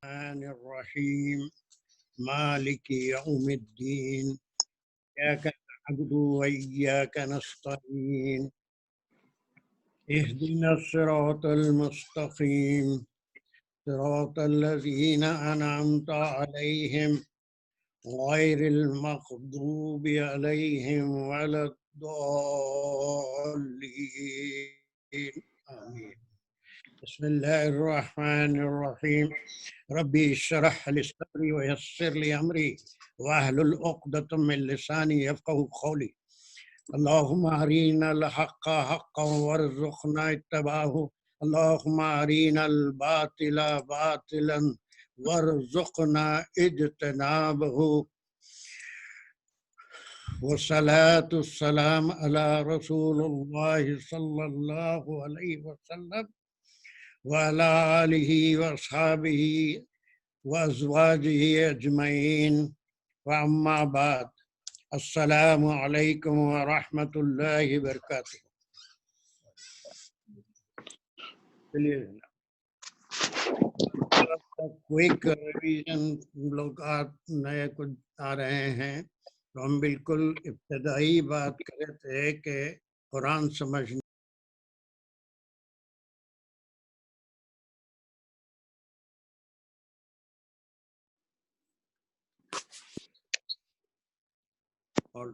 الرحمن الرحيم مالك يوم الدين إياك نعبد وإياك نستعين اهدنا الصراط المستقيم صراط الذين أنعمت عليهم غير المغضوب عليهم ولا الضالين آمين. بسم الله الرحمن الرحيم ربي اشرح لي صدري ويسر لي أمري واحلل عقدة من لساني يفقهوا قولي اللهم أرنا الحق حقا وارزقنا اتباعه اللهم أرنا الباطل باطلا وارزقنا اجتنابه والصلاة والسلام على رسول الله صلى الله عليه وسلم وعلى آله وأصحابه وأزواجه أجمعين وأما بعد السلام علیکم ورحمۃ اللہ وبرکاتہ. کوئک ریویژن لوگ نئے کچھ آ رہے ہیں تو ہم بالکل ابتدائی بات کر رہے تھے کہ قرآن سمجھنے اور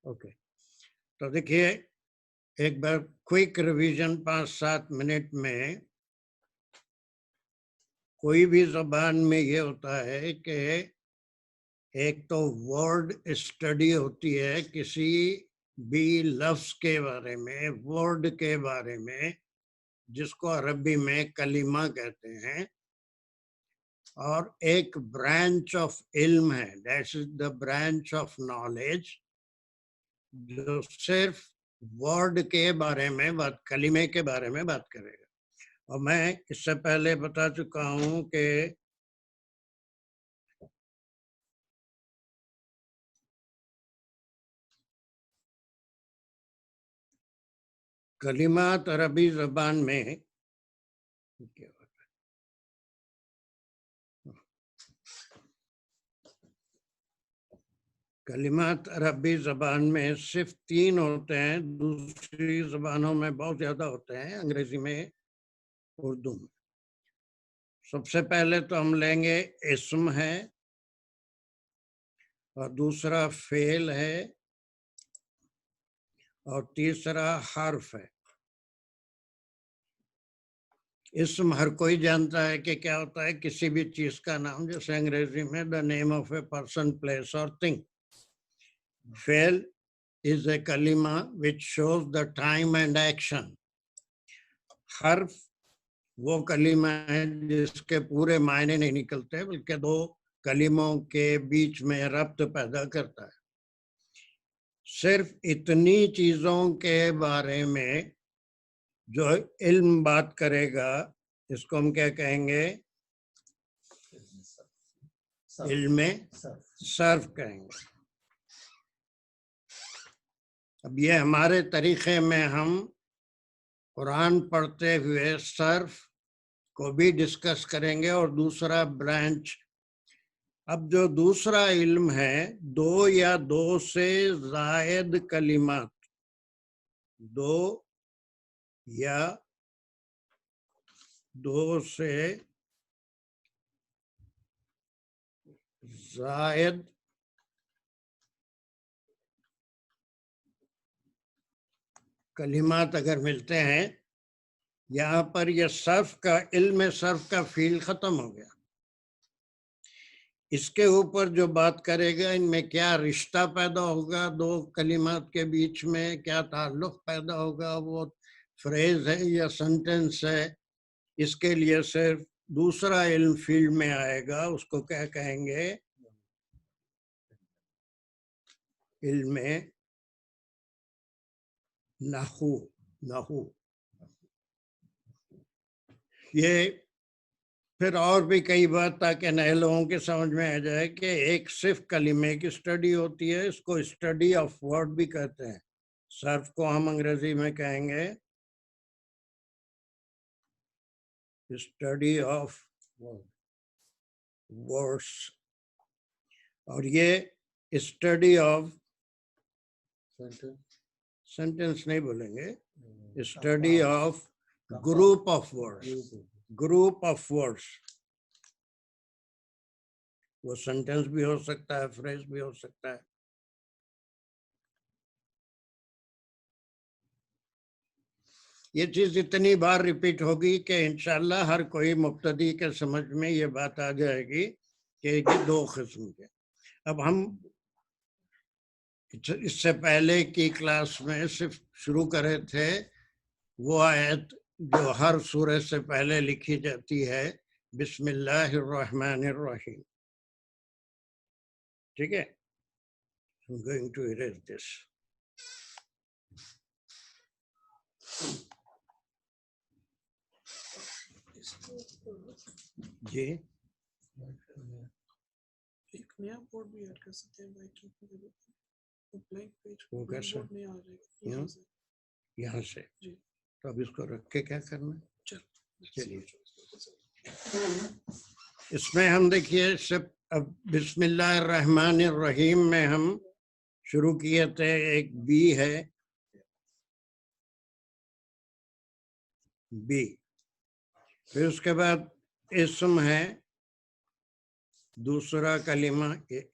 اوکے. تو دیکھیے ایک بار کوئک ریویژن 5-7 منٹ میں. کوئی بھی زبان میں یہ ہوتا ہے کہ ایک تو ورڈ اسٹڈی ہوتی ہے کسی بھی لفظ کے بارے میں، ورڈ کے بارے میں، جس کو عربی میں کلمہ کہتے ہیں، اور ایک برانچ آف علم ہے، that is the branch of knowledge, جو صرف ورڈ کے بارے میں کلمے کے بارے میں بات کرے گا. اور میں اس سے پہلے بتا چکا ہوں کہ کلمات عربی زبان میں کلمات عربی زبان میں صرف 3 ہوتے ہیں، دوسری زبانوں میں بہت زیادہ ہوتے ہیں، انگریزی میں، اردو میں. سب سے پہلے تو ہم لیں گے اسم ہے، اور دوسرا فعل ہے، اور تیسرا حرف ہے. اسم ہر کوئی جانتا ہے کہ کیا ہوتا ہے، کسی بھی چیز کا نام، جیسے انگریزی میں the name of a person, place اور تھنگ. فعل is a kalima which shows the time and action. حرف وہ کلمہ ہے جس کے پورے معنی نہیں نکلتے بلکہ 2 کلموں کے بیچ میں ربط پیدا کرتا ہے. صرف اتنی چیزوں کے بارے میں جو علم بات کرے گا، اس کو ہم کیا کہیں گے؟ علم صرف کہیں گے. اب یہ ہمارے طریقے میں ہم قرآن پڑھتے ہوئے صرف کو بھی ڈسکس کریں گے، اور دوسرا برانچ. اب جو دوسرا علم ہے، 2 یا 2 سے زائد کلمات، 2 یا 2 سے زائد کلمات اگر ملتے ہیں، یہاں پر یہ صرف کا علم، صرف کا فیل ختم ہو گیا. اس کے اوپر جو بات کرے گا، ان میں کیا رشتہ پیدا ہوگا 2 کلمات کے بیچ میں، کیا تعلق پیدا ہوگا، وہ فریز ہے یا سنٹنس ہے، اس کے لیے صرف دوسرا علم فیلڈ میں آئے گا. اس کو کیا کہیں گے؟ علم نحو. یہ پھر اور بھی کئی بات تاکہ نئے لوگوں کے سمجھ میں آ جائے کہ ایک صرف کلمے کی اسٹڈی ہوتی ہے، اس کو اسٹڈی آف ورڈ بھی کہتے ہیں. صرف کو ہم انگریزی میں کہیں گے study of words. اور یہ اسٹڈی آف سینٹینس نہیں بولیں گے, study of group of words. Group of words وہ سینٹینس بھی ہو سکتا ہے, فریز بھی ہو سکتا ہے. یہ چیز اتنی بار ریپیٹ ہوگی کہ انشاءاللہ ہر کوئی مبتدی کے سمجھ میں یہ بات آ جائے گی کہ یہ دو قسم کے. اب ہم اس سے پہلے کی کلاس میں صرف شروع کرے تھے وہ آیت جو ہر سورہ سے پہلے لکھی جاتی ہے, بسم اللہ الرحمن الرحیم. ٹھیک ہے, I'm going to erase this. جی ایک نیا بورڈ بھی ایڈ کر سکتے ہیں بھائی, بلینک پیج وہ کیسے بورڈ نہیں آ رہے گا یہاں سے. جی تو اب اس کو رکھ کے کیا کرنا, چلیے اس میں ہم دیکھیے اب بسم اللہ الرحمن الرحیم میں ہم شروع کیے تھے, ایک بی ہے, بی. پھر اس کے بعد اسم ہے دوسرا کلمہ,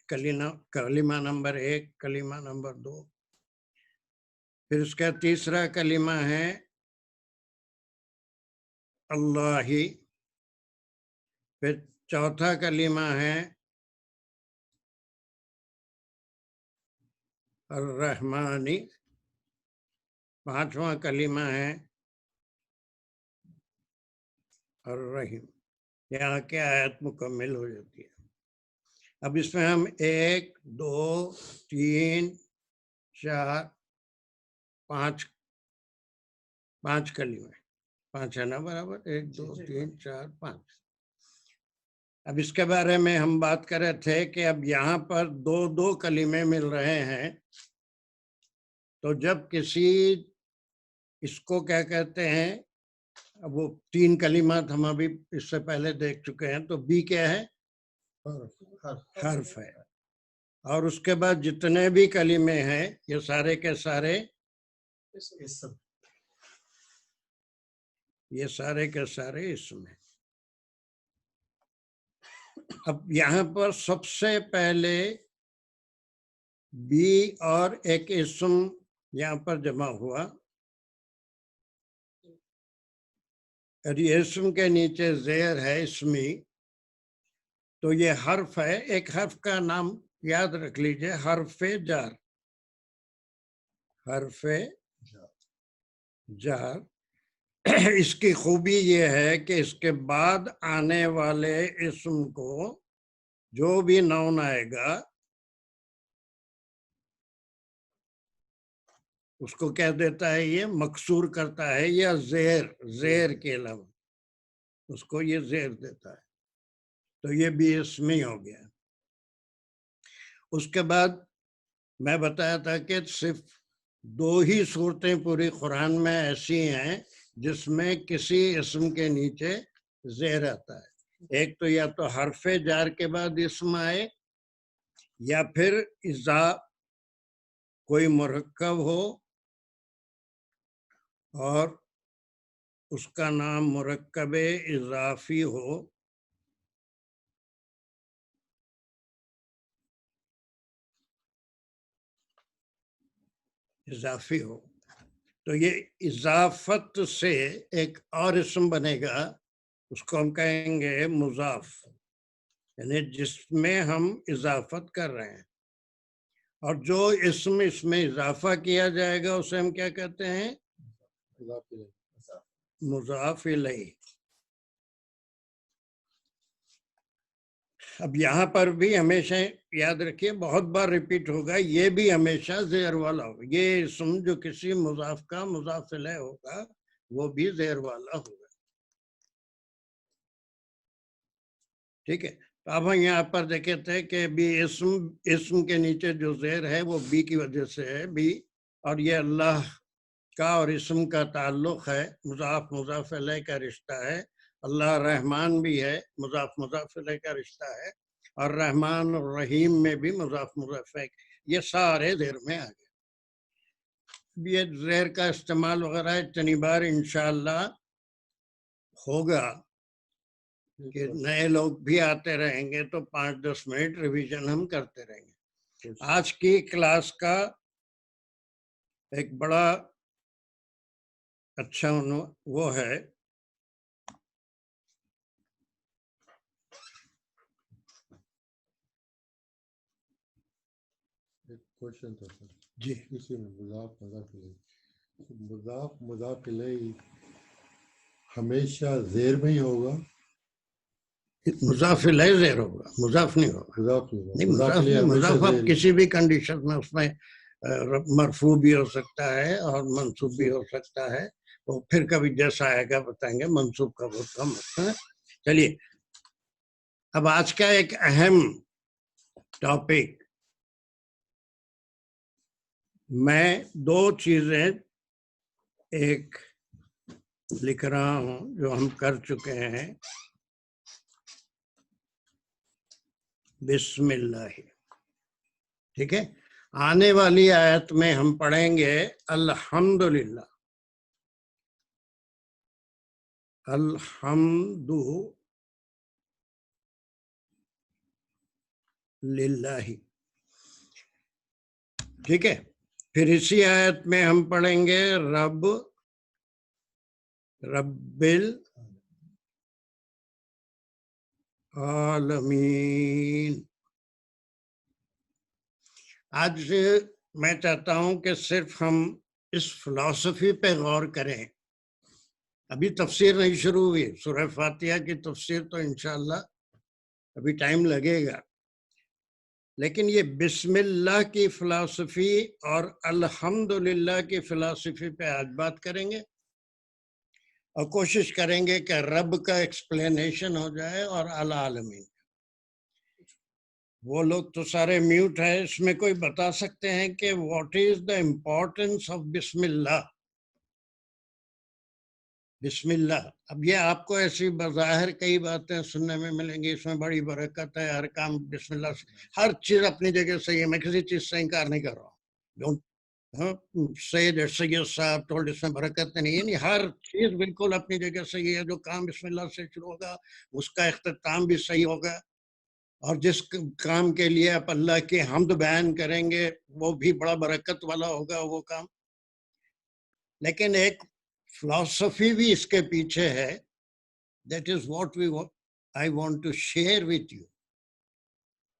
کلمہ نمبر 1, کلمہ نمبر 2. پھر اس کا تیسرا کلمہ ہے اللہ. پھر چوتھا کلمہ ہے الرحمانی. پانچواں کلمہ ہے الرحیم. یہاں کی آیت مکمل ہو جاتی ہے. اب اس میں ہم 1 2 3 4 5 کلمے, 5 ہے نا برابر, 1 2 3 4 5. اب اس کے بارے میں ہم بات کر رہے تھے کہ اب یہاں پر 2 کلمے مل رہے ہیں, تو جب کسی اس کو کیا کہتے ہیں, اب وہ 3 کلمات ہم ابھی اس سے پہلے دیکھ چکے ہیں. تو بی کیا ہے, حرف ہے. اور اس کے بعد جتنے بھی کلمے ہیں یہ سارے کے سارے اسم, یہ سارے کے سارے اسم ہیں. اب یہاں پر سب سے پہلے بی اور ایک اسم یہاں پر جمع ہوا, اور یہ اسم کے نیچے زیر ہے اسمی. تو یہ حرف ہے, ایک حرف کا نام یاد رکھ لیجئے, حرف جار. حرف جار اس کی خوبی یہ ہے کہ اس کے بعد آنے والے اسم کو جو بھی نون آئے گا اس کو کیا دیتا ہے, یہ مکسور کرتا ہے, یا زیر کے علاوہ اس کو یہ زیر دیتا ہے. تو یہ بھی اسمی ہو گیا. اس کے بعد میں بتایا تھا کہ صرف 2 ہی صورتیں پوری قرآن میں ایسی ہیں جس میں کسی اسم کے نیچے زیر آتا ہے. ایک تو یا تو حرف جار کے بعد اسم آئے, یا پھر اذا کوئی مرکب ہو اور اس کا نام مرکب اضافی ہو, اضافی ہو. تو یہ اضافت سے ایک اور اسم بنے گا, اس کو ہم کہیں گے مضاف, یعنی جس میں ہم اضافت کر رہے ہیں. اور جو اسم اس میں اضافہ کیا جائے گا اسے ہم کیا کہتے ہیں, مضاف الیہ. اب یہاں پر بھی ہمیشہ یاد رکھیے, بہت بار ریپیٹ ہوگا, یہ بھی ہمیشہ زیر والا ہوگا. یہ اسم جو کسی مضاف کا مضاف الیہ ہوگا وہ بھی زیر والا ہوگا. ٹھیک ہے. تو اب ہم یہاں پر دیکھے تھے کہ بھی اسم کے نیچے جو زیر ہے وہ بی کی وجہ سے ہے بھی, اور یہ اللہ کا اور اسم کا تعلق ہے, مضاف الیہ کا رشتہ ہے. اللہ رحمان بھی ہے، مضاف مضاف الیہ کا رشتہ ہے، اور رحمان اور رحیم میں بھی مضاف مضاف ہے، یہ سارے زیر میں آ گئے. یہ زیر کا استعمال وغیرہ اتنی بار انشاءاللہ ہوگا کہ نئے لوگ بھی آتے رہیں گے تو 5-10 منٹ ریویژن ہم کرتے رہیں گے. آج کی کلاس کا ایک بڑا اچھا وہ ہے کوشچن تھا سر جی اسی میں مضاف مضاف الیہ. مضاف مضاف الیہ ہمیشہ زیر میں ہی ہوگا؟ مضاف الیہ زیر ہوگا، مضاف نہیں ہوگا. مضاف نہیں ہوگا، نہیں مضاف مضاف الیہ نہیں، ہمیشہ مضاف اب زیر. کسی بھی کنڈیشن میں اس میں مرفوع بھی ہو سکتا ہے اور منصوب بھی ہو سکتا ہے. وہ پھر کبھی جیسا آئے گا بتائیں گے منصوب کا بہت کم ہوتا ہے. چلیے اب آج کا ایک اہم ٹاپک، میں دو چیزیں ایک لکھ رہا ہوں جو ہم کر چکے ہیں. بسم اللہ، ٹھیک ہے. آنے والی آیت میں ہم پڑھیں گے الحمدللہ. الحمد للہ، ٹھیک ہے. پھر اسی آیت میں ہم پڑھیں گے رب العالمین. آج میں چاہتا ہوں کہ صرف ہم اس فلسفی پہ غور کریں. ابھی تفسیر نہیں شروع ہوئی، سورہ فاتحہ کی تفسیر تو انشاءاللہ ابھی ٹائم لگے گا، لیکن یہ بسم اللہ کی فلسفی اور الحمدللہ کی فلسفی پہ آج بات کریں گے، اور کوشش کریں گے کہ رب کا ایکسپلینیشن ہو جائے اور العالمین. وہ لوگ تو سارے میوٹ ہیں، اس میں کوئی بتا سکتے ہیں کہ what is the importance of بسم اللہ؟ بسم اللہ. اب یہ آپ کو ایسی بظاہر کئی باتیں سننے میں ملیں گی، اس میں بڑی برکت ہے، ہر کام بسم اللہ سے، ہر چیز اپنی جگہ صحیح ہے، میں کسی چیز سے انکار نہیں کر رہا ہوں. سید صاحب ٹولڈ اس میں برکت نہیں ہے، ہر چیز بالکل اپنی جگہ صحیح ہے. جو کام بسم اللہ سے شروع ہوگا اس کا اختتام بھی صحیح ہوگا، اور جس کام کے لیے آپ اللہ کی حمد بیان کریں گے وہ بھی بڑا برکت والا ہوگا وہ کام. لیکن ایک فلسفی بھی اس کے پیچھے ہے. That is what I want to share with you.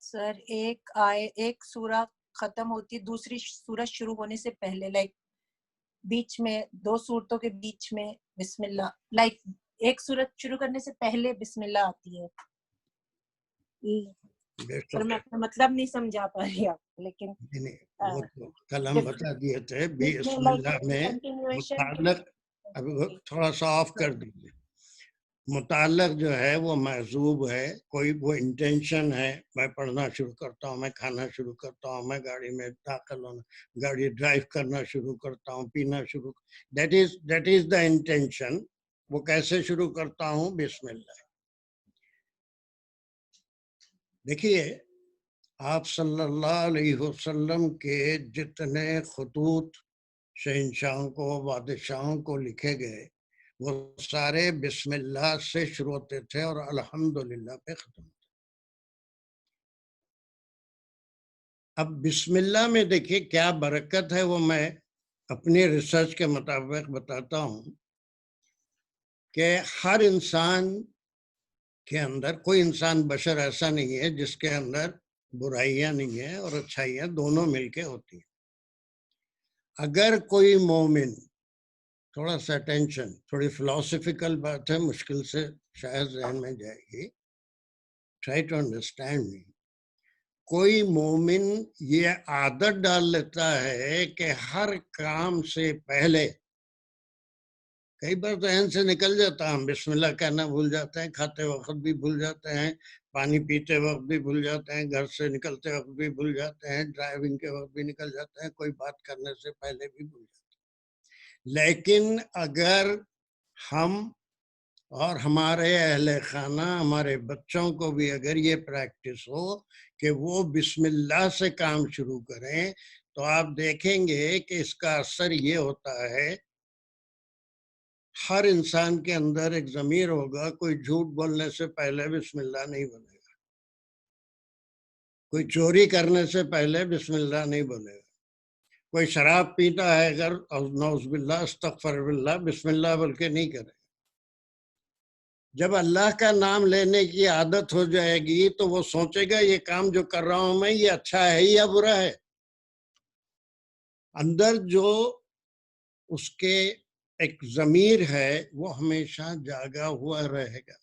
سر ایک سورہ ختم ہوتی ہے دوسری سورہ شروع ہونے سے پہلے، لائک بیچ میں دو سورتوں کے بیچ میں بسم اللہ، لائک ایک سورت شروع کرنے سے پہلے بسم اللہ آتی ہے. سر میں اپنا مطلب نہیں سمجھا پا رہی آپ، لیکن وہ تو کل ہم بتا دیے تھے بسم اللہ میں متعلق. اب تھوڑا سا آف کر دیجیے. متعلق جو ہے وہ محذوب ہے، کوئی وہ انٹینشن ہے. میں پڑھنا شروع کرتا ہوں، میں کھانا شروع کرتا ہوں، میں گاڑی میں داخل ہونا، گاڑی ڈرائیو کرنا شروع کرتا ہوں، پینا شروع، دیٹ از دا انٹینشن. وہ کیسے شروع کرتا ہوں؟ بسم اللہ. دیکھیے آپ صلی اللہ علیہ وسلم کے جتنے خطوط شہنشاہوں کو، بادشاہوں کو لکھے گئے وہ سارے بسم اللہ سے شروع ہوتے تھے اور الحمدللہ پہ ختم ہوتے. اب بسم اللہ میں دیکھیے کیا برکت ہے، وہ میں اپنی ریسرچ کے مطابق بتاتا ہوں کہ ہر انسان کے اندر، کوئی انسان بشر ایسا نہیں ہے جس کے اندر برائیاں نہیں ہیں اور اچھائیاں دونوں مل کے ہوتی ہیں. اگر کوئی مومن، تھوڑا سا ٹینشن، تھوڑی فلسفیکل بات ہے، مشکل سے شاید ذہن میں جائے گی، ٹرائی ٹو انڈرسٹینڈ می. کوئی مومن یہ عادت ڈال لیتا ہے کہ ہر کام سے پہلے، کئی بار ذہن سے نکل جاتا ہے، ہم بسم اللہ کہنا بھول جاتے ہیں، کھاتے وقت بھی بھول جاتے ہیں، پانی پیتے وقت بھی بھول جاتے ہیں، گھر سے نکلتے وقت بھی بھول جاتے ہیں، ڈرائیونگ کے وقت بھی نکل جاتے ہیں، کوئی بات کرنے سے پہلے بھی بھول جاتے ہیں. لیکن اگر ہم اور ہمارے اہل خانہ ہمارے بچوں کو بھی اگر یہ پریکٹس ہو کہ وہ بسم اللہ سے کام شروع کریں تو آپ دیکھیں گے کہ اس کا اثر یہ ہوتا ہے ہر انسان کے اندر ایک ضمیر ہوگا، کوئی جھوٹ بولنے سے پہلے بسم اللہ نہیں بولے گا، کوئی چوری کرنے سے پہلے بسم اللہ نہیں بولے گا، کوئی شراب پیتا ہے اگر نعوذ باللہ استغفر باللہ بسم اللہ بول کے نہیں کرے. جب اللہ کا نام لینے کی عادت ہو جائے گی تو وہ سوچے گا یہ کام جو کر رہا ہوں میں یہ اچھا ہے یا برا ہے. اندر جو اس کے ایک ضمیر ہے وہ ہمیشہ جاگا ہوا رہے گا.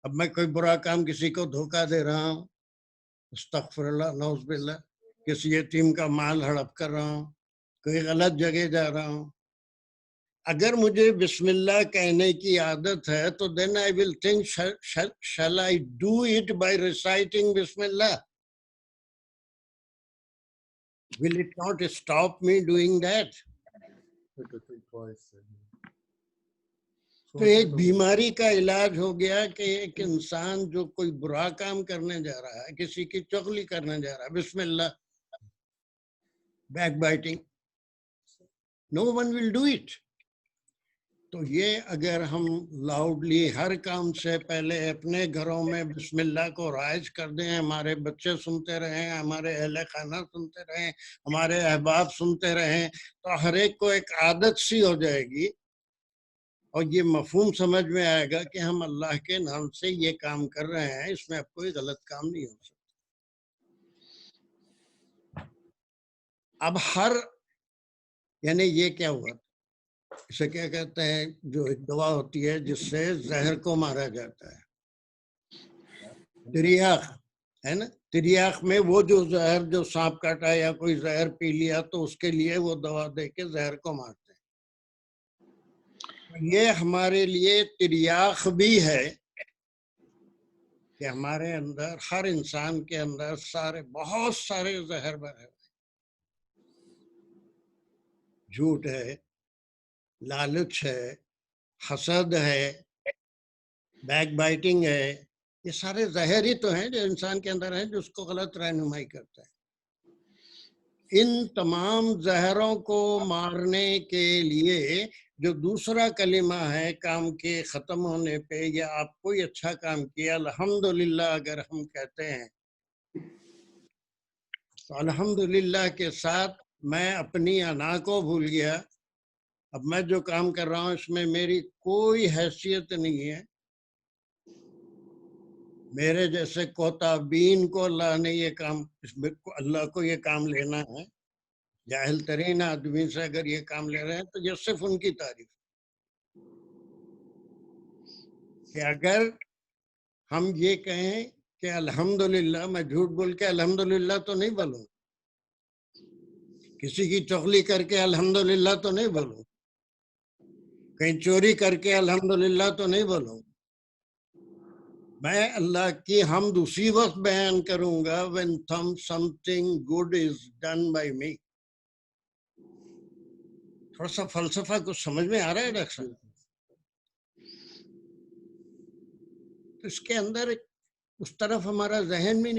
اب میں کوئی برا کام کسی کو دھوکہ دے رہا ہوں، استغفر اللہ نعوذ باللہ، کسی یتیم کا مال ہڑپ کر رہا ہوں، کوئی غلط جگہ جا رہا ہوں، اگر مجھے بسم اللہ کہنے کی عادت ہے تو then I will think shall I do it by reciting بسم اللہ? Will it not stop me doing that? تو ایک بیماری کا علاج ہو گیا کہ ایک انسان جو کوئی برا کام کرنے جا رہا ہے، کسی کی چغلی کرنے جا رہا ہے، بسم اللہ، backbiting, no one will do it. تو یہ اگر ہم لاؤڈلی ہر کام سے پہلے اپنے گھروں میں بسم اللہ کو رائج کر دیں، ہمارے بچے سنتے رہیں، ہمارے اہل خانہ سنتے رہیں، ہمارے احباب سنتے رہیں، تو ہر ایک کو ایک عادت سی ہو جائے گی اور یہ مفہوم سمجھ میں آئے گا کہ ہم اللہ کے نام سے یہ کام کر رہے ہیں، اس میں اب کوئی غلط کام نہیں ہو سکتا. اب یعنی یہ کیا ہوا، اسے کیا کہتے ہیں، جو ایک دوا ہوتی ہے جس سے زہر کو مارا جاتا ہے، تریاق ہے نا. تریاق میں وہ جو زہر جو سانپ کاٹا یا کوئی زہر پی لیا تو اس کے لیے وہ دوا دے کے زہر کو مارتے ہیں. یہ ہمارے لیے تریاق بھی ہے کہ ہمارے اندر، ہر انسان کے اندر بہت سارے زہر بھرے ہوئے، جھوٹ ہے، لالچ ہے، حسد ہے، بیک بائٹنگ ہے، یہ سارے زہر ہی تو ہیں جو انسان کے اندر ہیں جو اس کو غلط رہنمائی کرتا ہے. ان تمام زہروں کو مارنے کے لیے جو دوسرا کلمہ ہے کام کے ختم ہونے پہ، یا آپ کوئی اچھا کام کیا الحمدللہ اگر ہم کہتے ہیں تو الحمدللہ کے ساتھ میں اپنی انا کو بھول گیا، اب میں جو کام کر رہا ہوں اس میں میری کوئی حیثیت نہیں ہے، میرے جیسے کوتابین کو اللہ نے یہ کام، اللہ کو یہ کام لینا ہے، جاہل ترین آدمی سے اگر یہ کام لے رہے ہیں تو یہ صرف ان کی تعریف کہ اگر ہم یہ کہیں کہ الحمدللہ، میں جھوٹ بول کے الحمدللہ تو نہیں بولوں، کسی کی چغلی کر کے الحمدللہ تو نہیں بولوں، کہیں چوری کر کے الحمدللہ تو نہیں بولوں، میں اللہ کی حمد اسی وقت بیان کروں گا when something good is done by me. تھوڑا سا فلسفہ کچھ سمجھ میں آ رہا ہے ڈاکٹر صاحب؟ اس کے اندر اس طرف ہمارا ذہن ہی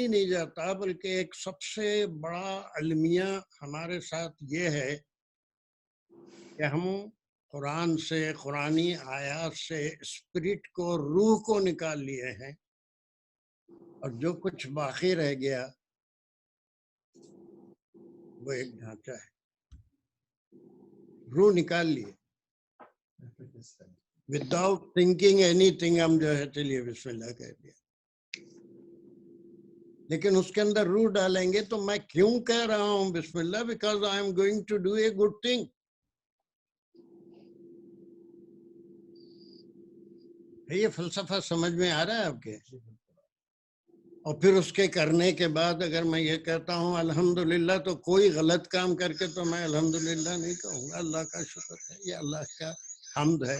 نہیں جاتا، بلکہ ایک سب سے بڑا المیہ ہمارے ساتھ یہ ہے کہ ہم قرآن سے، قرآنی آیات سے اسپرٹ کو، روح کو نکال لیے ہیں، اور جو کچھ باقی رہ گیا وہ ایک ڈھانچہ ہے، روح نکال لیے وداؤٹ تھنکنگ اینی تھنگ، ہم جو ہے چلیے بسم اللہ کہہ دیا، لیکن اس کے اندر روح ڈالیں گے تو میں کیوں کہہ رہا ہوں بسم اللہ؟ Because I am going to do a good thing. یہ فلسفہ سمجھ میں آ رہا ہے آپ کے؟ اور پھر اس کے کرنے کے بعد اگر میں یہ کہتا ہوں الحمدللہ تو کوئی غلط کام کر کے تو میں الحمدللہ نہیں کہوں گا، اللہ کا شکر ہے، یہ اللہ کا حمد ہے.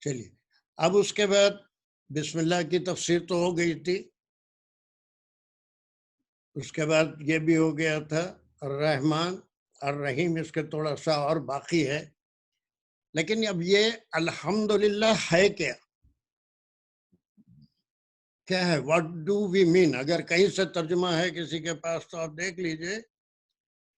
چلیے اب اس کے بعد بسم اللہ کی تفسیر تو ہو گئی تھی، اس کے بعد یہ بھی ہو گیا تھا الرحمن الرحیم، اس کے تھوڑا سا اور باقی ہے. لیکن اب یہ الحمدللہ ہے کیا ہے؟ واٹ ڈو وی مین؟ اگر کہیں سے ترجمہ ہے کسی کے پاس تو آپ دیکھ لیجئے.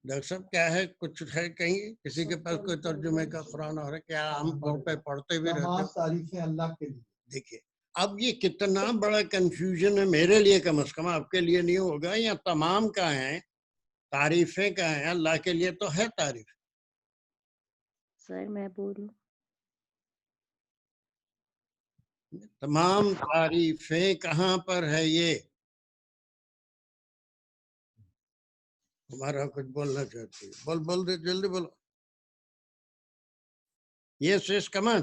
ڈاکٹر صاحب کیا ہے، کچھ ہے کہیں کسی کے پاس کوئی ترجمے کا قرآن اور کیا ہم پڑھتے بھی رہتے ہیں؟ تعریفیں اللہ کے لیے. دیکھیے اب یہ کتنا بڑا کنفیوژن ہے، میرے لیے کم از کم، آپ کے لیے نہیں ہوگا. یا تمام کا ہیں تعریفیں کا ہیں، اللہ کے لیے تو ہے تعریف. سر میں بولوں؟ تمام تعریفیں کہاں پر ہے؟ یہ ہمارا کچھ بولنا چاہتی ہے، بول دے جلدی بولو. یس یس کمان.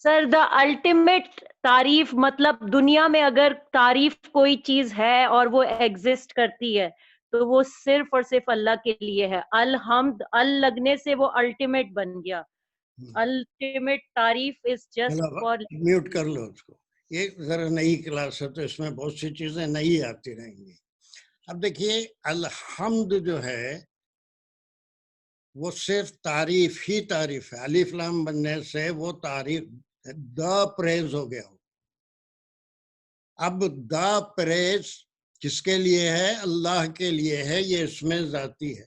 سر دا الٹیمیٹ تعریف، مطلب دنیا میں اگر تعریف کوئی چیز ہے اور وہ ایگزسٹ کرتی ہے تو وہ صرف اور صرف اللہ کے لیے ہے. الحمد ال لگنے سے وہ الٹیمیٹ بن گیا. الٹیمیٹ تعریف از جسٹ فار. میوٹ کر لو اس کو. یہ ذرا نئی کلاس ہے تو اس میں بہت سی چیزیں نئی آتی رہیں گی. اب دیکھیے الحمد جو ہے وہ صرف تعریف ہی تعریف ہے. الف لام بننے سے وہ تعریف دا پریز ہو گیا. اب دا پریز کس کے لیے ہے؟ اللہ کے لیے ہے. یہ اس میں ذاتی ہے.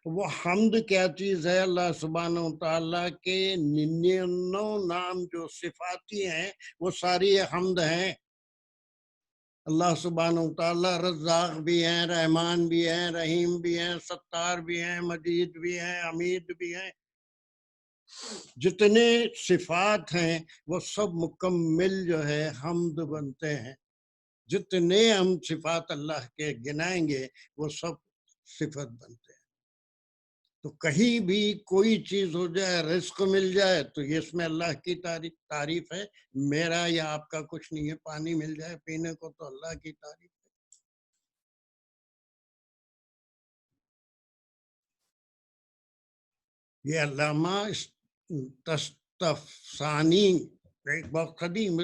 وہ حمد کیا چیز ہے؟ اللہ سبحانہ و تعالیٰ کے 99 نام جو صفاتی ہیں وہ ساری حمد ہیں. اللہ سبحانہ و تعالیٰ رزاق بھی ہیں، رحمان بھی ہیں، رحیم بھی ہیں، ستار بھی ہیں، مجید بھی ہیں، حمید بھی ہیں. جتنے صفات ہیں وہ سب مکمل جو ہے حمد بنتے ہیں. جتنے ہم صفات اللہ کے گنائیں گے وہ سب صفت بنتے ہیں. تو کہیں بھی کوئی چیز ہو جائے، رزق مل جائے تو یہ اس میں اللہ کی تعریف ہے. میرا یا آپ کا کچھ نہیں ہے. پانی مل جائے پینے کو تو اللہ کی تعریف ہے. یہ علامہ تستفسانی ایک بہت قدیم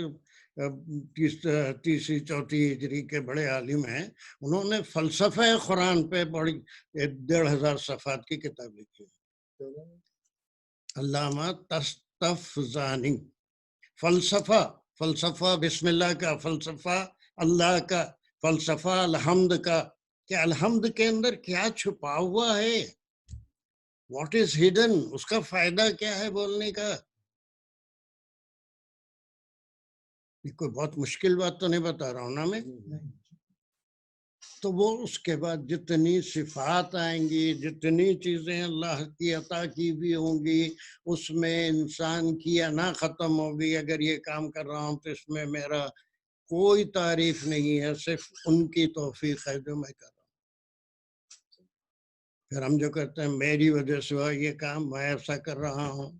تیسری چوتھی ہجری کے بڑے عالم ہیں. انہوں نے فلسفہ قرآن پہ بڑی 1500 صفحات کی کتاب لکھی ہے. علامہ تستفسانی. فلسفہ بسم اللہ کا، فلسفہ اللہ کا، فلسفہ الحمد کا. کہ الحمد کے اندر کیا چھپا ہوا ہے؟ What is hidden? اس کا فائدہ کیا ہے بولنے کا؟ یہ کوئی بہت مشکل بات تو نہیں بتا رہا ہوں نا میں. تو وہ اس کے بعد جتنی صفات آئیں گی، جتنی چیزیں اللہ کی عطا کی بھی ہوں گی، اس میں انسان کی انا ختم ہوگی. اگر یہ کام کر رہا ہوں تو اس میں میرا کوئی تعریف نہیں ہے، صرف ان کی توفیق ہے جو میں کر رہا ہوں. پھر ہم جو کرتے ہیں میری وجہ سے ہوا یہ کام، میں ایسا کر رہا ہوں،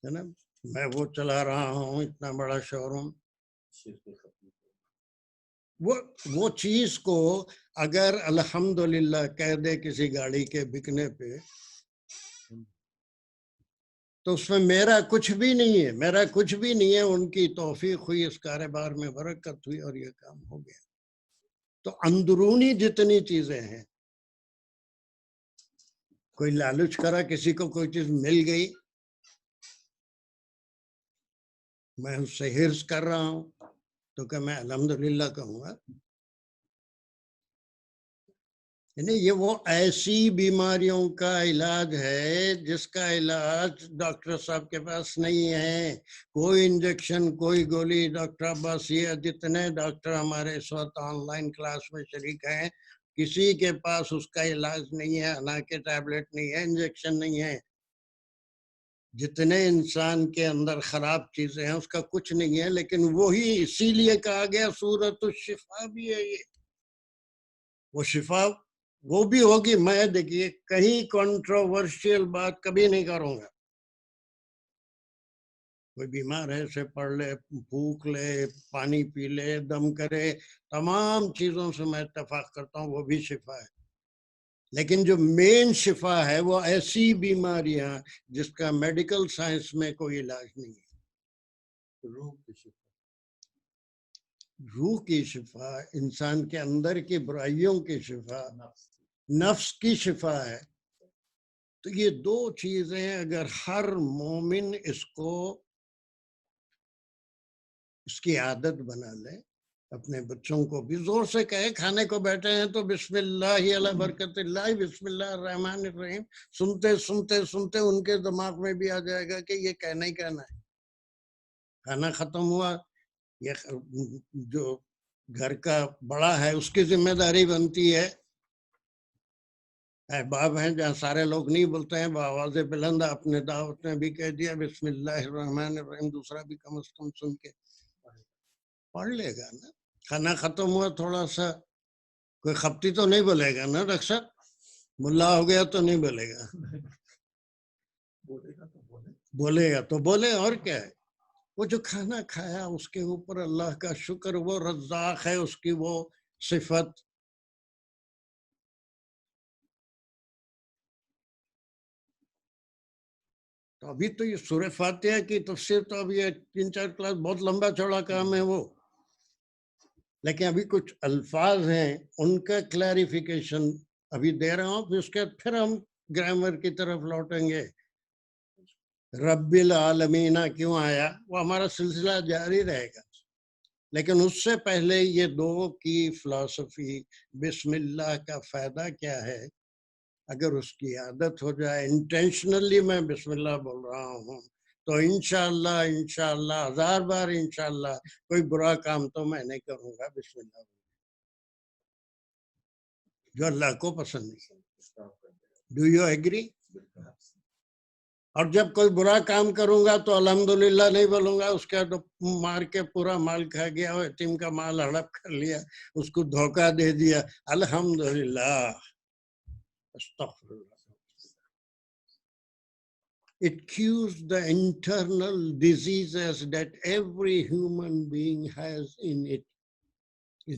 ہے نا، میں وہ چلا رہا ہوں اتنا بڑا شو روم. وہ چیز کو اگر الحمدللہ کہہ دے کسی گاڑی کے بکنے پہ تو اس میں میرا کچھ بھی نہیں ہے. میرا کچھ بھی نہیں ہے. ان کی توفیق ہوئی، اس کاروبار میں برکت ہوئی اور یہ کام ہو گیا. تو اندرونی جتنی چیزیں ہیں، کوئی لالچ کرا، کسی کو کوئی چیز مل گئی، میں اس سے حرص کر رہا ہوں تو کہ میں الحمدللہ کہوں گا. یعنی یہ وہ ایسی بیماریوں کا علاج ہے جس کا علاج ڈاکٹر صاحب کے پاس نہیں ہے. کوئی انجیکشن، کوئی گولی. ڈاکٹر عباس، یہ جتنے ڈاکٹر ہمارے اس وقت آن لائن کلاس میں شریک ہیں، کسی کے پاس اس کا علاج نہیں ہے. انا کے ٹیبلٹ نہیں ہے، انجیکشن نہیں ہے. جتنے انسان کے اندر خراب چیزیں ہیں اس کا کچھ نہیں ہے. لیکن وہی اسی لیے کہا گیا سورۃ الشفا بھی ہے. یہ وہ شفا وہ بھی ہوگی. میں دیکھیے کہیں کنٹروورشل بات کبھی نہیں کروں گا. کوئی بیمار ہے اسے پڑھ لے، پھونک لے، پانی پی لے، دم کرے، تمام چیزوں سے میں اتفاق کرتا ہوں، وہ بھی شفا ہے. لیکن جو مین شفا ہے وہ ایسی بیماریاں جس کا میڈیکل سائنس میں کوئی علاج نہیں ہے. روح کی شفا. روح کی شفا، انسان کے اندر کی برائیوں کی شفا، نفس کی شفا ہے. تو یہ دو چیزیں اگر ہر مومن اس کو اس کی عادت بنا لے، اپنے بچوں کو بھی زور سے کہے، کھانے کو بیٹھے ہیں تو بسم اللہ علی برکت اللہ، بسم اللہ الرحمن الرحیم، سنتے سنتے سنتے ان کے دماغ میں بھی آ جائے گا کہ یہ کہنا ہی کہنا ہے. کھانا ختم ہوا، یہ جو گھر کا بڑا ہے اس کی ذمہ داری بنتی ہے. احباب ہیں جہاں سارے لوگ نہیں بولتے ہیں، بآواز بلند اپنے دعوت میں بھی کہہ دیا بسم اللہ الرحمن الرحیم، دوسرا بھی کم از کم سن کے پڑھ لے گا نا. کھانا ختم ہوا، تھوڑا سا کوئی خپتی تو نہیں بولے گا نا ڈاکٹر صاحب؟ ملا ہو گیا تو نہیں بولے گا، بولے گا تو بولے. اور کیا ہے، وہ جو کھانا کھایا اس کے اوپر اللہ کا شکر، وہ رزاق ہے، اس کی وہ صفت. تو ابھی تو یہ سورہ فاتحہ کی تفسیر تو ابھی 3-4 کلاس بہت لمبا چوڑا کام ہے وہ، لیکن ابھی کچھ الفاظ ہیں ان کا کلیریفیکیشن ابھی دے رہا ہوں، پھر اس کے بعد پھر ہم گرامر کی طرف لوٹیں گے. رب العالمین کیوں آیا، وہ ہمارا سلسلہ جاری رہے گا، لیکن اس سے پہلے یہ دو کی فلسفی، بسم اللہ کا فائدہ کیا ہے. اگر اس کی عادت ہو جائے، انٹینشنلی میں بسم اللہ بول رہا ہوں تو انشاءاللہ 1000 بار انشاءاللہ کوئی برا کام تو میں نہیں کروں گا بسم اللہ جو اللہ کو پسند نہیں. Do you agree? اور جب کوئی برا کام کروں گا تو الحمدللہ نہیں بولوں گا، اس کا تو مار کے پورا مال کھا گیا، یتیم کا مال ہڑپ کر لیا، اس کو دھوکہ دے دیا. الحمدللہ، استغفر اللہ. It cures the internal diseases that every human being has in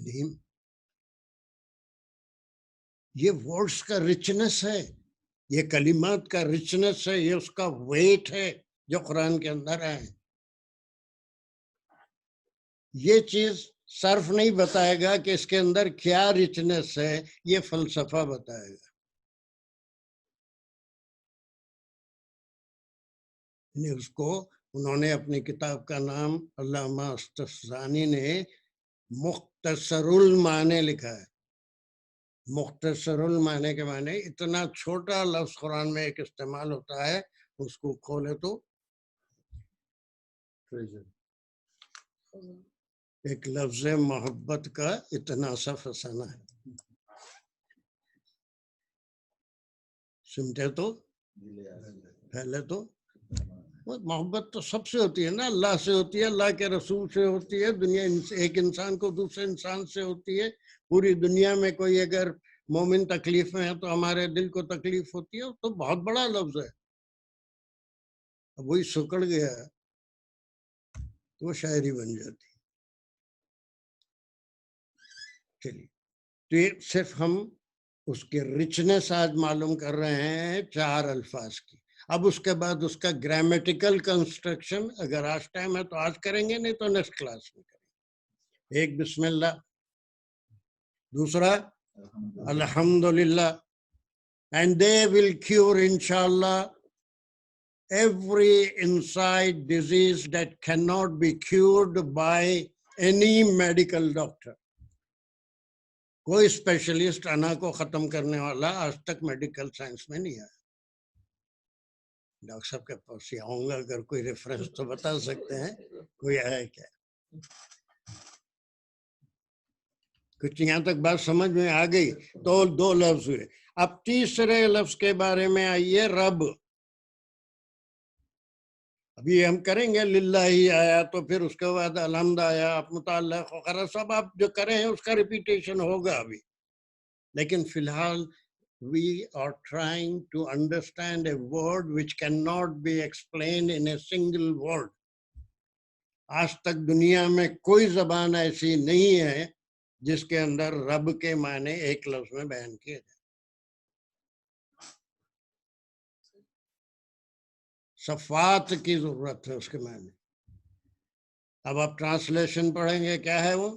him. یہ ورڈز کا رچنس ہے، یہ کلمات کا رچنس ہے، یہ اس کا ویٹ ہے جو قرآن کے اندر ہے. یہ چیز صرف نہیں بتائے گا کہ اس کے اندر کیا رچنس ہے، یہ فلسفہ بتائے گا. اس کو انہوں نے اپنی کتاب کا نام علامہ استفزانی نے مختصر المعنی لکھا ہے. مختصر المعنی کے معنی اتنا چھوٹا لفظ قرآن میں ایک استعمال ہوتا ہے، اس کو کھولے تو ایک لفظ محبت کا اتنا سا فسانہ ہے. سمجھے تو پہلے تو محبت تو سب سے ہوتی ہے نا، اللہ سے ہوتی ہے، اللہ کے رسول سے ہوتی ہے، دنیا ایک انسان کو دوسرے انسان سے ہوتی ہے. پوری دنیا میں کوئی اگر مومن تکلیف میں ہے تو ہمارے دل کو تکلیف ہوتی ہے، تو بہت بڑا لفظ ہے. اب وہی سکڑ گیا تو وہ شاعری بن جاتی. چلیے، تو یہ صرف ہم اس کے رچنس آج معلوم کر رہے ہیں 4 الفاظ کی. اب اس کے بعد اس کا گرامیٹیکل کنسٹرکشن اگر آج ٹائم ہے تو آج کریں گے، نہیں تو نیکسٹ کلاس میں کریں گے. ایک بسم اللہ، دوسرا الحمدللہ، and they will cure inshallah every inside disease that cannot be cured by any medical doctor. کوئی اسپیشلسٹ انا کو ختم کرنے والا آج تک میڈیکل سائنس میں نہیں آیا. ڈاکٹر صاحب کے پاس ہی آؤں گا، اگر کوئی ریفرنس تو بتا سکتے ہیں، کوئی ہے کیا؟ کچھ یہاں تک بات سمجھ میں آ گئی؟ تو 2 لفظ ہوئے. اب تیسرے لفظ کے بارے میں آئیے، رب. ابھی ہم کریں گے للہ ہی آیا، تو پھر اس کے بعد الحمد آیا، متعلق وغیرہ سب آپ جو کریں ہیں اس کا ریپیٹیشن ہوگا ابھی. لیکن فی الحال we are trying to understand a word which cannot be explained in a single word. آج تک دنیا میں کوئی زبان ایسی نہیں ہے جس کے اندر رب کے معنی ایک لفظ میں بیان کیے جائے. صفات کی ضرورت ہے اس کے معنی. اب آپ ٹرانسلیشن پڑھیں گے، کیا ہے وہ؟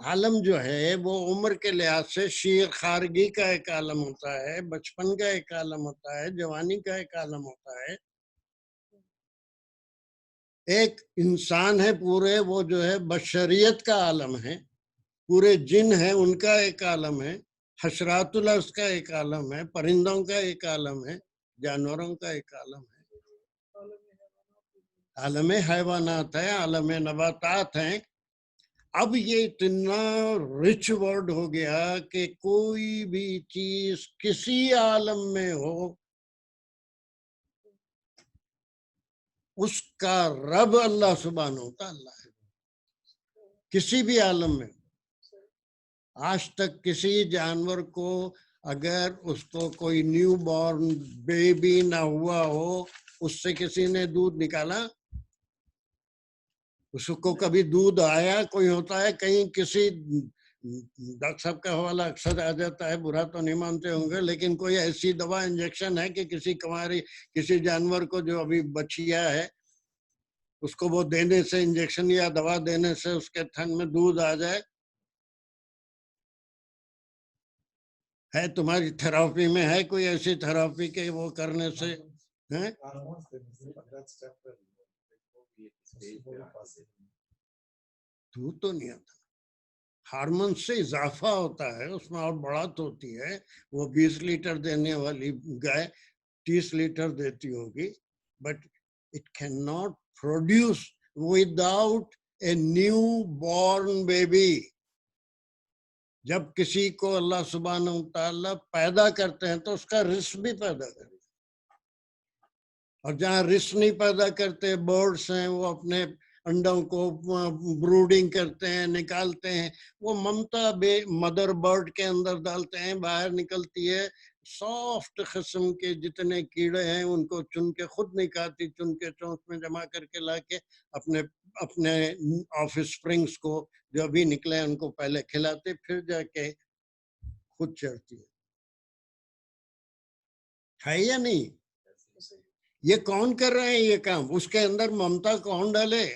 عالم جو ہے وہ عمر کے لحاظ سے شیر خارگی کا ایک عالم ہوتا ہے، بچپن کا ایک عالم ہوتا ہے، جوانی کا ایک عالم ہوتا ہے. ایک انسان ہے پورے، وہ جو ہے بشریت کا عالم ہے، پورے جن ہیں ان کا ایک عالم ہے، حشرات الارض کا ایک عالم ہے، پرندوں کا ایک عالم ہے، جانوروں کا ایک عالم ہے، عالم حیوانات ہے، عالم نباتات ہیں. اب یہ اتنا رچ ورڈ ہو گیا کہ کوئی بھی چیز کسی عالم میں ہو اس کا رب اللہ سبحانہ و تعالیٰ ہے، کسی بھی عالم میں. آج تک کسی جانور کو اگر اس کو کوئی نیو بورن بیبی نہ ہوا ہو، اس سے کسی نے دودھ نکالا؟ اس کو کبھی دودھ آیا؟ کوئی ہوتا ہے کہیں کسی ڈاکٹر صاحب کا حوالہ اکثر آ جاتا ہے، برا تو نہیں مانتے ہوں گے، لیکن کوئی ایسی دوا انجیکشن ہے کہ کسی جانور کو جو ابھی بچیا ہے اس کو وہ دینے سے، انجیکشن یا دوا دینے سے اس کے تھن میں دودھ آ جائے؟ ہے تمہاری تھراپی میں ہے کوئی ایسی تھراپی کہ وہ کرنے سے ہیں؟ دودھ تو نہیں آتا. ہارمون سے اضافہ ہوتا ہے، اس میں اور بڑھات ہوتی ہے. وہ 20 لیٹر دینے والی گائے 30 لیٹر دیتی ہوگی، but it can not produce without a new born baby. جب کسی کو اللہ سبحانہ و تعالیٰ پیدا کرتے ہیں تو اس کا رزق بھی پیدا کرتے ہیں، اور جہاں رزق نہیں پیدا کرتے، برڈس ہیں وہ اپنے انڈوں کو بروڈنگ کرتے ہیں، نکالتے ہیں، وہ ممتا بے مدر برڈ کے اندر ڈالتے ہیں، باہر نکلتی ہے سافٹ قسم کے جتنے کیڑے ہیں ان کو چن کے، خود نہیں کھاتی، چن کے چونچ میں جمع کر کے لا کے اپنے آف اسپرنگس کو جو ابھی نکلے ان کو پہلے کھلاتے، پھر جا کے خود چڑھتی ہے یا نہیں؟ یہ کون کر رہے ہیں یہ کام؟ اس کے اندر ممتا کون ڈالے؟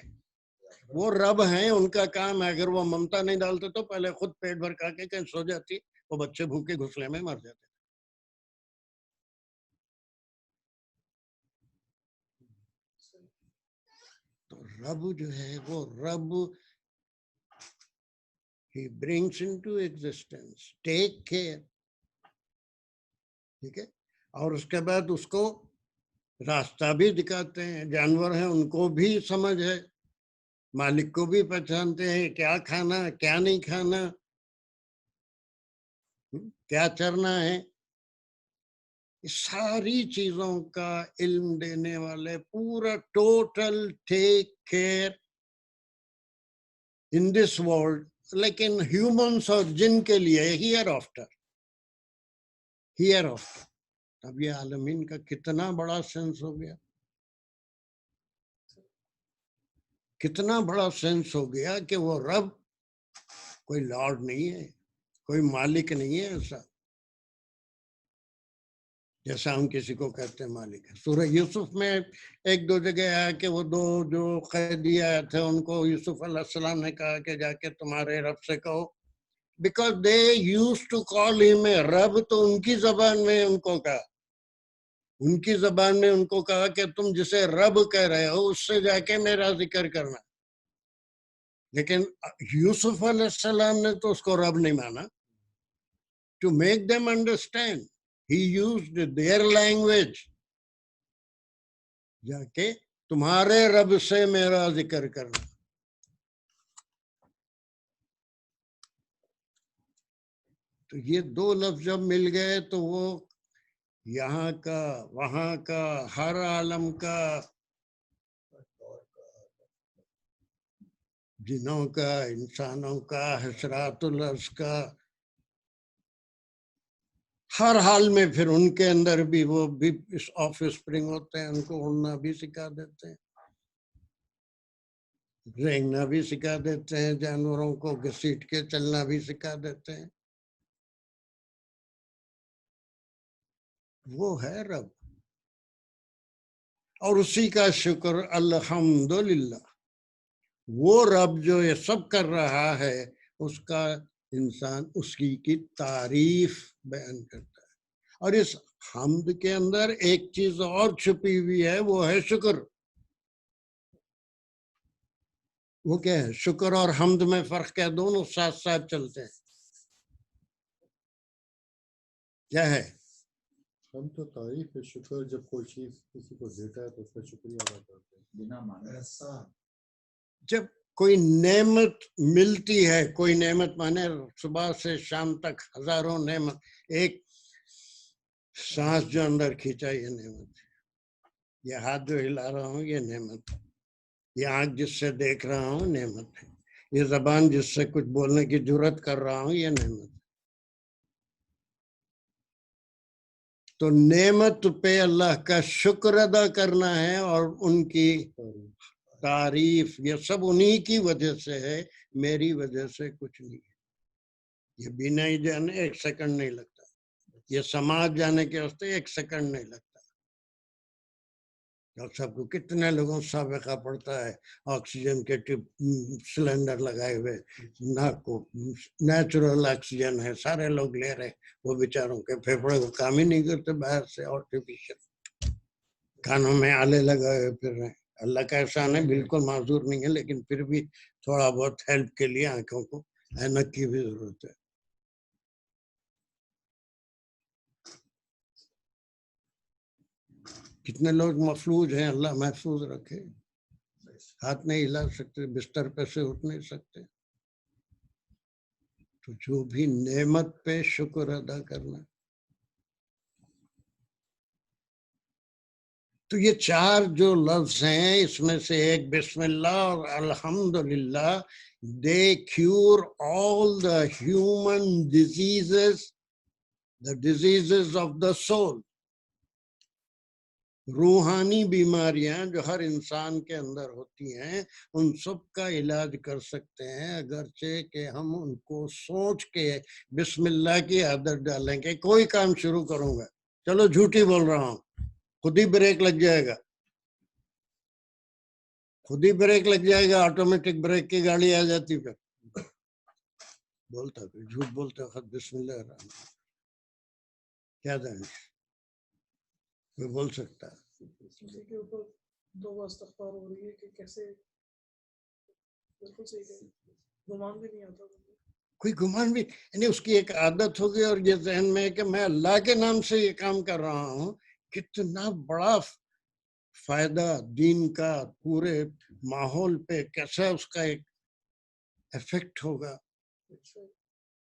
وہ رب ہیں، ان کا کام ہے. اگر وہ ممتا نہیں ڈالتے تو پہلے خود پیٹ بھر کھا کے کہیں سو جاتی، وہ بچے بھوکے گھسلے میں مر جاتے. تو رب جو ہے وہ رب he brings into existence, take care. ٹھیک ہے، اور اس کے بعد اس کو راستہ بھی دکھاتے ہیں. جانور ہیں ان کو بھی سمجھ ہے، مالک کو بھی پہچانتے ہیں کیا کھانا کیا نہیں کھانا، کیا چرنا ہے. ساری چیزوں کا علم دینے والے، پورا total take care in this world. لیکن ہیومنس اور جن کے لیے ہیئر آفٹر. اب یہ عالمین کا کتنا بڑا سینس ہو گیا، کتنا بڑا سینس ہو گیا کہ وہ رب کوئی لارڈ نہیں ہے، کوئی مالک نہیں ہے ایسا جیسا ہم کسی کو کہتے ہیں مالک ہے. سورہ یوسف میں ایک دو جگہ آیا کہ وہ دو جو قیدی آئے تھے ان کو یوسف علیہ السلام نے کہا کہ جا کے تمہارے رب سے کہو، because they used to call him a رب. تو ان کی زبان میں ان کو کہا، ان کی زبان میں ان کو کہا کہ تم جسے رب کہہ رہے ہو اس سے جا کے میرا ذکر کرنا. لیکن یوسف علیہ السلام نے تو اس کو رب نہیں مانا. To make them understand, he used their language. جا کے تمہارے رب سے میرا ذکر کرنا. تو یہ دو لفظ جب مل گئے تو وہ یہاں کا وہاں کا ہر عالم کا، جنوں کا، انسانوں کا، حشرات الارض کا، ہر حال میں پھر ان کے اندر بھی وہ بھی آف اسپرنگ ہوتے ہیں، ان کو اڑنا بھی سکھا دیتے ہیں، رینگنا بھی سکھا دیتے ہیں، جانوروں کو گھسیٹ کے چلنا بھی سکھا دیتے ہیں. وہ ہے رب، اور اسی کا شکر الحمدللہ. وہ رب جو یہ سب کر رہا ہے اس کا انسان اس کی تعریف بیان کرتا ہے. اور اس حمد کے اندر ایک چیز اور چھپی ہوئی ہے، وہ ہے شکر. وہ کیا ہے؟ شکر اور حمد میں فرق کیا؟ دونوں ساتھ ساتھ چلتے ہیں. کیا ہے؟ ہم تو تعریف ہے، شکر جب کوئی چیز کسی کو دیتا ہے تو اس کا شکریہ ادا کرتے ہیں بنا مانگے. جب کوئی نعمت ملتی ہے، کوئی نعمت مانے صبح سے شام تک ہزاروں نعمت، ایک سانس جو اندر کھینچا یہ نعمت ہے، یہ ہاتھ جو ہلا رہا ہوں یہ نعمت ہے، یہ آنکھ جس سے دیکھ رہا ہوں نعمت ہے، یہ زبان جس سے کچھ بولنے کی جرات کر رہا ہوں یہ نعمت ہے. تو نعمت پہ اللہ کا شکر ادا کرنا ہے اور ان کی تعریف، یہ سب انہی کی وجہ سے ہے، میری وجہ سے کچھ نہیں ہے. یہ بھی نہیں جانے ایک سیکنڈ نہیں لگتا، یہ سماج جانے کے واسطے ایک سیکنڈ نہیں لگتا. ڈاکٹر صاحب کو کتنے لوگوں سابقہ پڑتا ہے آکسیجن کے سلنڈر لگائے ہوئے، نہ کو نیچرل آکسیجن ہے سارے لوگ لے رہے، وہ بیچاروں کے پھیپھڑے کو کام ہی نہیں کرتے، باہر سے آرٹیفیشل کانوں میں آلے لگائے ہوئے پھر رہے ہیں. اللہ کا احسان ہے بالکل معذور نہیں ہے، لیکن پھر بھی تھوڑا بہت ہیلپ کے لیے آنکھوں کو اینک کی بھی ضرورت ہے. کتنے لوگ مفلوج ہیں، اللہ محفوظ رکھے، ہاتھ نہیں ہلا سکتے، بستر پہ سے اٹھ نہیں سکتے. تو جو بھی نعمت پہ شکر ادا کرنا. تو یہ چار جو لفظ ہیں اس میں سے ایک بسم اللہ اور الحمدللہ، they cure all the human diseases, the diseases of the soul. روحانی بیماریاں جو ہر انسان کے اندر ہوتی ہیں ان سب کا علاج کر سکتے ہیں، اگرچہ کہ ہم ان کو سوچ کے بسم اللہ کی عادت ڈالیں کہ کوئی کام شروع کروں گا، چلو جھوٹی بول رہا ہوں، خود ہی بریک لگ جائے گا، خود ہی بریک لگ جائے گا، آٹومیٹک بریک کی گاڑی آ جاتی، پھر بولتا پھر جھوٹ بولتے وقت بسم اللہ الرحمن الرحیم. کیا دانش کوئی بول سکتا ہے؟ اسی کے اوپر دو استغفار ہو رہی ہے کہ کیسے، بالکل صحیح ہے، گمان بھی نہیں آتا. کوئی گمان بھی یعنی اس کی ایک عادت ہوگی اور یہ ذہن میں ہے کہ میں اللہ کے نام سے یہ کام کر رہا ہوں. کتنا بڑا فائدہ دین کا پورے ماحول پہ کیسا اس کا ایک ایفیکٹ ہوگا.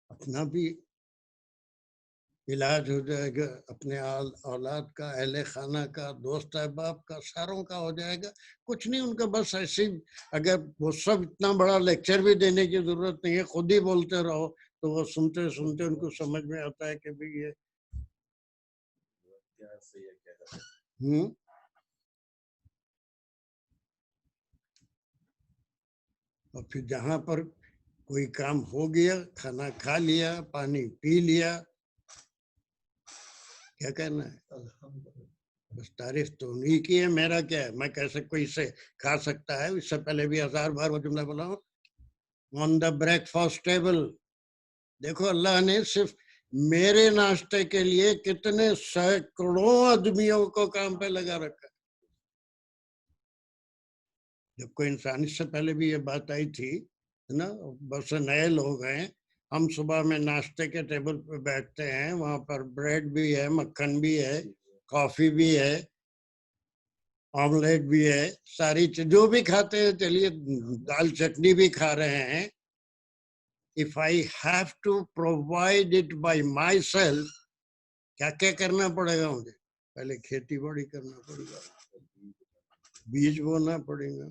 اپنا بھی علاج ہو جائے گا، اپنے اولاد کا، اہل خانہ کا، دوست احباب کا، ساروں کا ہو جائے گا. کچھ نہیں ان کا بس ایسی، اگر وہ سب اتنا بڑا لیکچر بھی دینے کی ضرورت نہیں ہے، خود ہی بولتے رہو تو وہ سنتے سنتے ان کو سمجھ میں آتا ہے کہ بھئی یہ اور پھر جہاں پر کوئی کام ہو گیا، کھانا کھا لیا، پانی پی لیا، کیا کہنا ہے؟ بس تعریف تو انہی کی ہے، میرا کیا ہے؟ میں کیسے کوئی سے کھا سکتا ہے؟ اس سے پہلے بھی 1000 بار وہ جملہ بولا ہوں، آن دا بریک فاسٹ ٹیبل. دیکھو اللہ نے صرف میرے ناشتے کے لیے کتنے سینکڑوں آدمیوں کو کام پہ لگا رکھا. جب کوئی انسان، اس سے پہلے بھی یہ بات آئی تھی نا، بہت سے نئے لوگ ہیں، ہم صبح میں ناشتے کے ٹیبل پہ بیٹھتے ہیں، وہاں پر بریڈ بھی ہے، مکھن بھی ہے، کافی بھی ہے، آملیٹ بھی ہے، ساری چیز جو بھی کھاتے ہیں، چلیے دال چٹنی بھی کھا رہے ہیں. If I have to provide it by myself, کیا کیا کرنا پڑے گا مجھے؟ پہلے کھیتی باڑی کرنا پڑے گا، بیج بونا پڑے گا،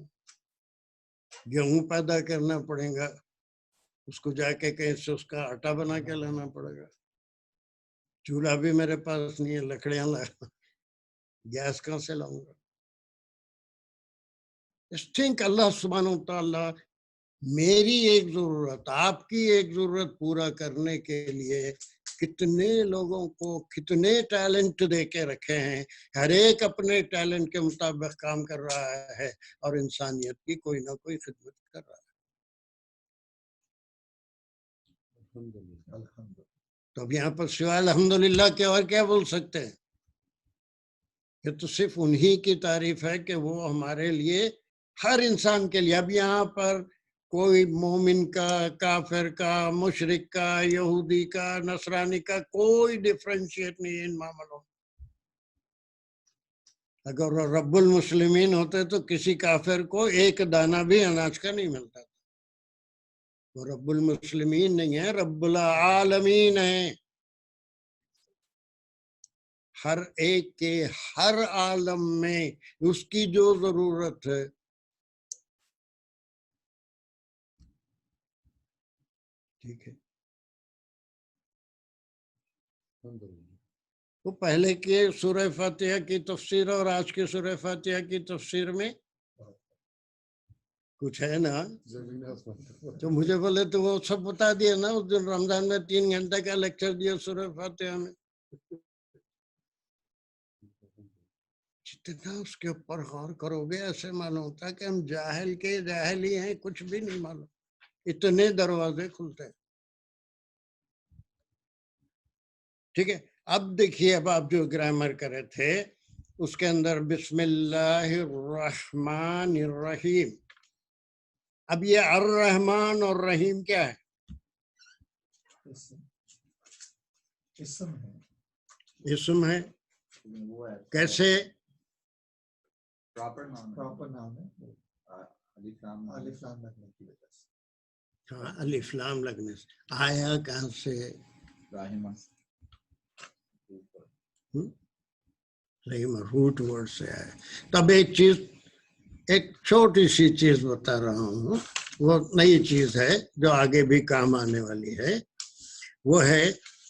گیہوں پیدا کرنا پڑے گا، اس کو جا کے کہیں سے اس کا آٹا بنا کے لانا پڑے گا. چولہا بھی میرے پاس نہیں ہے، لکڑیاں گیس کہاں سے لاؤں گا؟ think اللہ سبحانہ وتعالی میری ایک ضرورت، آپ کی ایک ضرورت پورا کرنے کے لیے کتنے لوگوں کو کتنے ٹیلنٹ دے کے رکھے ہیں، ہر ایک اپنے ٹیلنٹ کے مطابق کام کر رہا ہے اور انسانیت کی کوئی نہ کوئی خدمت کر رہا ہے. الحمدللہ الحمدللہ تو اب یہاں پر سوائے الحمدللہ کے اور کیا بول سکتے ہیں؟ یہ تو صرف انہی کی تعریف ہے کہ وہ ہمارے لیے ہر انسان کے لیے. اب یہاں پر کوئی مومن کا، کافر کا، مشرک کا، یہودی کا، نصرانی کا کوئی ڈفرینشیٹ نہیں ہے ان معاملوں میں. اگر وہ رب المسلمین ہوتے تو کسی کافر کو ایک دانہ بھی اناج کا نہیں ملتا تھا. وہ رب المسلمین نہیں ہے، رب العالمین ہے. ہر ایک کے ہر عالم میں اس کی جو ضرورت ہے. ٹھیک ہے. الحمدللہ. وہ پہلے کے سورہ فاتحہ کی تفسیر اور آج کے سورہ فاتحہ کی تفسیر میں کچھ ہے نا. زمین آسمان تو مجھے بولے تو وہ سب بتا دیا نا. اس دن رمضان میں 3 گھنٹے کا لیکچر دیا سورہ فاتحہ میں. جتنا اس کے اوپر غور کرو گے ایسے معلوم ہوتا ہے کہ ہم جاہل کے جاہل ہی ہیں، کچھ بھی نہیں معلوم. اتنے دروازے کھلتے ہیں. ٹھیک ہے. اب دیکھیے، اب آپ جو گرامر کرے تھے اس کے اندر بسم اللہ الرحمن الرحیم. اب یہ الرحمن اور رحیم کیا ہے؟ اسم ہے. اسم ہے. وہ ہے کیسے؟ پراپر نام پراپر نام ہے الف لام الف لام لگنے کی وجہ سے. ہاں، الف لام لگنے سے. آیا کہاں سے؟ راہمہ رحیم روٹ ورڈ سے آیا. تب ایک چیز، ایک چھوٹی سی چیز بتا رہا ہوں، وہ نئی چیز ہے جو آگے بھی کام آنے والی ہے. وہ ہے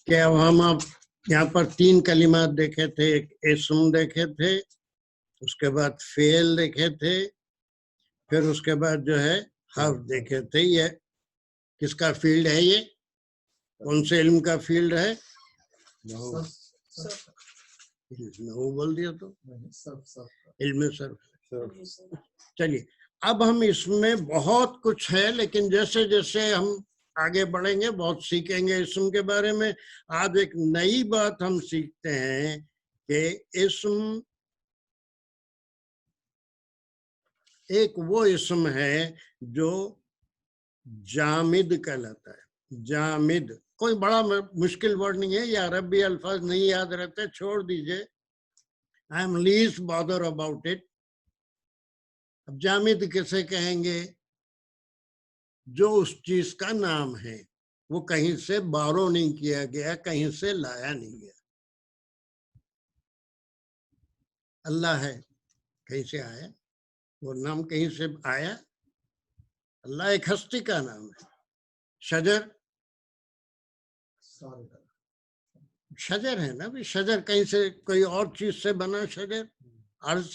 کہ اب ہم یہاں پر 3 کلمات دیکھے تھے. ایک اسم دیکھے تھے، اس کے بعد فعل دیکھے تھے، پھر اس کے بعد جو ہے حرف دیکھے تھے. یہ کس کا فیلڈ ہے؟ یہ کون سے علم کا فیلڈ ہے؟ نحو بول دیا تو علم صرف. چلیے، اب ہم اس میں بہت کچھ ہے، لیکن جیسے جیسے ہم آگے بڑھیں گے بہت سیکھیں گے اسم کے بارے میں. آج ایک نئی بات ہم سیکھتے ہیں کہ اسم ایک وہ اسم ہے جو جامد کہلاتا ہے. جامد کوئی بڑا مشکل ورڈ نہیں ہے. یہ عربی الفاظ نہیں یاد رہتے، چھوڑ دیجئے. I am least bother about it. اب جامد کسے کہیں گے؟ جو اس چیز کا نام ہے، وہ کہیں سے بارو نہیں کیا گیا، کہیں سے لایا نہیں گیا. اللہ ہے، کہیں سے آیا؟ وہ نام کہیں سے آیا؟ اللہ ایک ہستی کا نام ہے. شجر، شجر ہے نا بھی. شجر کہیں سے کوئی اور چیز سے بنا. شجر، عرض،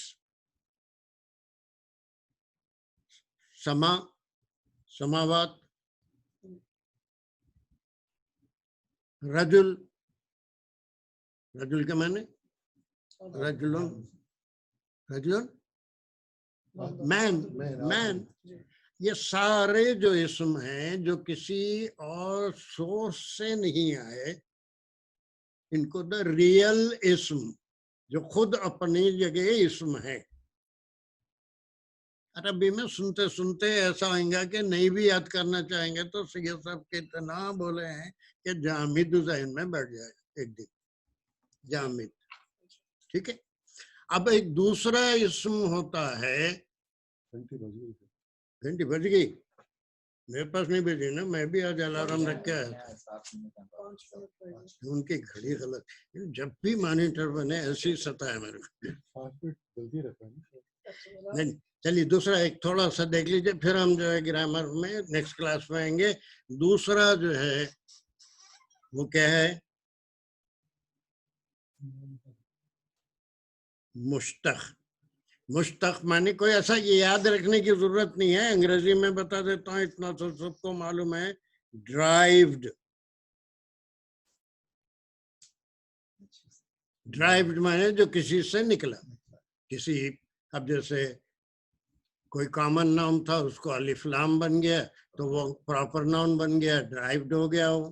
سما، سماوات. رجل، رجل کے معنی رجلن، رجلن مین، مین. یہ سارے جو اسم ہیں جو کسی اور سورس سے نہیں آئے، ان کو دا ریئل اسم جو خود اپنی جگہ اسم ہے. عربی میں سنتے سنتے ایسا ہوئیں گا کہ نہیں بھی یاد کرنا چاہیں گے تو سید صاحب کے اتنا بولے ہیں کہ جامد ذہن میں بیٹھ جائے ایک دن. جامد. ٹھیک ہے. اب ایک دوسرا اسم ہوتا ہے. گھنٹی بج گئی؟ میرے پاس نہیں بجی نا، میں بھی آج الارم رکھ کے آیا تھا. 5 منٹ رہ گئے. ان کی گھڑی غلط. جب بھی مانیٹر بنے ایسی سطح ہے میرے کو. نہیں، چلیے دوسرا ایک تھوڑا سا دیکھ لیجئے، پھر ہم جو ہے گرامر میں نیکسٹ کلاس میں آئیں گے. دوسرا جو ہے وہ کیا ہے؟ مشتق. مشتق معنی کوئی ایسا یہ یاد رکھنے کی ضرورت نہیں ہے، انگریزی میں بتا دیتا ہوں، اتنا تو سب کو معلوم ہے. ڈرائیوڈ. ڈرائیوڈ معنی جو کسی سے نکلا. کسی، اب جیسے کوئی کامن نام تھا، اس کو الف لام بن گیا تو وہ پراپر ناؤن بن گیا، ڈرائیوڈ ہو گیا. وہ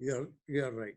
You're right.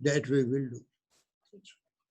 that we will do.